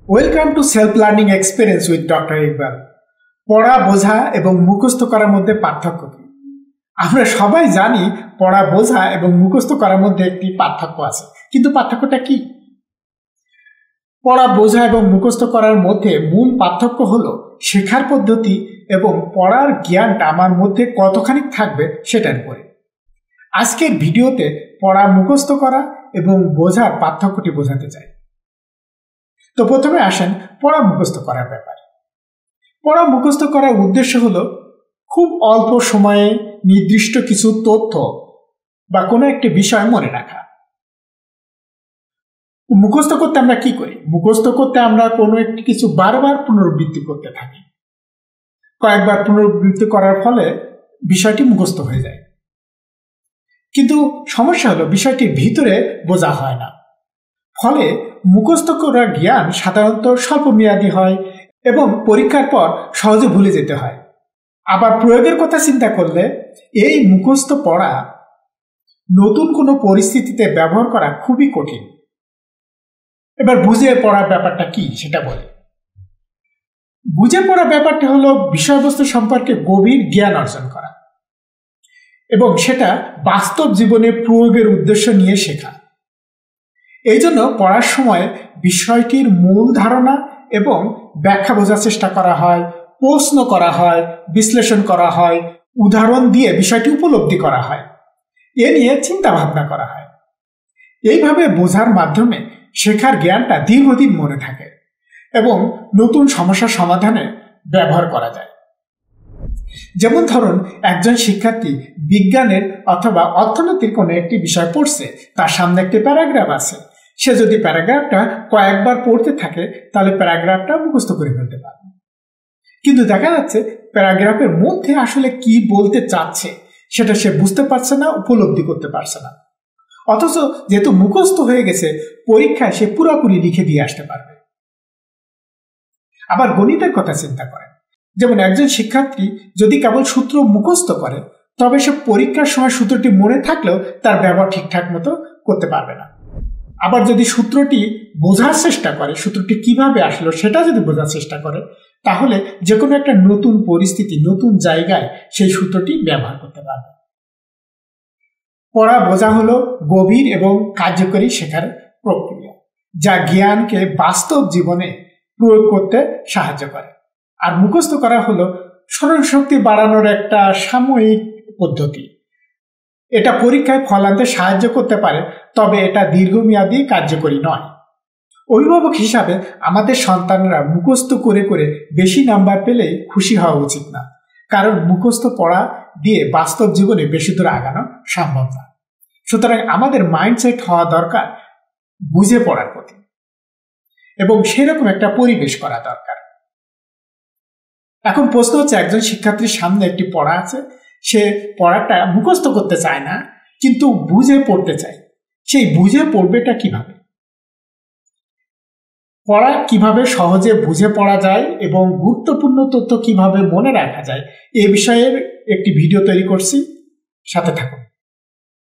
Welcome to self learning experience with doctor Iqbal. পড়া বোঝা এবং মুখস্থ করার মধ্যে পার্থক্য কি? আমরা সবাই জানি পড়া বোঝা এবং মুখস্থ করার মধ্যে একটি পার্থক্য আছে, কিন্তু পার্থক্যটা কি? পড়া বোঝা এবং মুখস্থ করার মধ্যে মূল পার্থক্য হলো শেখার পদ্ধতি এবং পড়ার জ্ঞানটা আমার মধ্যে কতখানি থাকবে সেটার উপরে। আজকের ভিডিওতে পড়া মুখস্থ করা এবং বোঝার পার্থক্যটি বোঝাতে চাই। তো প্রথমে আসেন পড়া মুখস্থ করার ব্যাপারে। পড়া মুখস্থ করার উদ্দেশ্য হলো খুব অল্প সময়ে নির্দিষ্ট কিছু তথ্য বা কোনো একটি বিষয় মনে রাখা। মুখস্থ করতে আমরা কি করি? মুখস্থ করতে আমরা কোনো একটি কিছু বারবার পুনরাবৃত্তি করতে থাকি। কয়েকবার পুনরাবৃত্তি করার ফলে বিষয়টি মুখস্থ হয়ে যায়, কিন্তু সমস্যা হলো বিষয়টির ভিতরে বোঝা হয় না। ফলে মুখস্থ করার জ্ঞান সাধারণত স্বল্পমেয়াদী হয় এবং পরীক্ষার পর সহজে ভুলে যেতে হয়। আবার প্রয়োগের কথা চিন্তা করলে এই মুখস্থ পড়া নতুন কোনো পরিস্থিতিতে ব্যবহার করা খুবই কঠিন। এবার বুঝে পড়ার ব্যাপারটা কি সেটা বলে। বুঝে পড়ার ব্যাপারটা হলো বিষয়বস্তু সম্পর্কে গভীর জ্ঞান অর্জন করা এবং সেটা বাস্তব জীবনে প্রয়োগের উদ্দেশ্য নিয়ে শেখা। এই জন্য পড়ার সময় বিষয়টির মূল ধারণা এবং ব্যাখ্যা বোঝার চেষ্টা করা হয়, প্রশ্ন করা হয়, বিশ্লেষণ করা হয়, উদাহরণ দিয়ে বিষয়টি উপলব্ধি করা হয়, এ নিয়ে চিন্তা ভাবনা করা হয়। এইভাবে বোঝার মাধ্যমে শেখার জ্ঞানটা দীর্ঘদিন মনে থাকে এবং নতুন সমস্যার সমাধানে ব্যবহার করা যায়। যেমন ধরুন, একজন শিক্ষার্থী বিজ্ঞানের অথবা অর্থনীতির কোনো একটি বিষয় পড়ছে, তার সামনে একটি প্যারাগ্রাফ আছে। সে যদি প্যারাগ্রাফটা কয়েকবার পড়তে থাকে তাহলে প্যারাগ্রাফটা মুখস্থ করে ফেলতে পারবে, কিন্তু দেখা যাচ্ছে প্যারাগ্রাফের মধ্যে আসলে কি বলতে চাচ্ছে সেটা সে বুঝতে পারছে না, উপলব্ধি করতে পারছে না। অথচ যেহেতু মুখস্থ হয়ে গেছে, পরীক্ষায় সে পুরোপুরি লিখে দিয়ে আসতে পারবে। আবার গণিতের কথা চিন্তা করেন। যেমন একজন শিক্ষার্থী যদি কেবল সূত্র মুখস্থ করে, তবে সে পরীক্ষার সময় সূত্রটি মনে থাকলেও তার ব্যবহার ঠিকঠাক মতো করতে পারবে না। আবার যদি সূত্রটি বোঝার চেষ্টা করে, সূত্রটি কিভাবে আসলো সেটা যদি বোঝার চেষ্টা করে, তাহলে যে কোনো একটা নতুন পরিস্থিতি, নতুন জায়গায় সেই সূত্রটি ব্যবহার করতে পারবে। পড়া বোঝা হলো গভীর এবং কার্যকরী শেখার প্রক্রিয়া, যা জ্ঞানকে বাস্তব জীবনে প্রয়োগ করতে সাহায্য করে। আর মুখস্থ করা হলো স্মরণশক্তি বাড়ানোর একটা সাময়িক পদ্ধতি। এটা পরীক্ষায় ফল আনতে সাহায্য করতে পারে, তবে এটা দীর্ঘমেয়াদী কার্যকরী নয়। অভিভাবক হিসাবে আমাদের সন্তানরা মুখস্থ করে করে বেশি নাম্বার পেলেই খুশি হওয়া উচিত না, কারণ মুখস্থ পড়া দিয়ে বাস্তব জীবনে বেশি দূর আগানো সম্ভব না। সুতরাং আমাদের মাইন্ডসেট হওয়া দরকার বুঝে পড়ার প্রতি, এবং সেরকম একটা পরিবেশ করা দরকার। এখন প্রশ্ন হচ্ছে, একজন শিক্ষার্থীর সামনে একটি পড়া আছে, সে পড়াটা মুখস্থ করতে চায় না, কিন্তু বুঝে পড়তে চায়। সেই বুঝে পড়বেটা কিভাবে? পড়া কিভাবে সহজে বুঝে পড়া যায় এবং গুরুত্বপূর্ণ তথ্য কিভাবে মনে রাখা যায়, এ বিষয়ের একটি ভিডিও তৈরি করছি, সাথে থাকুন।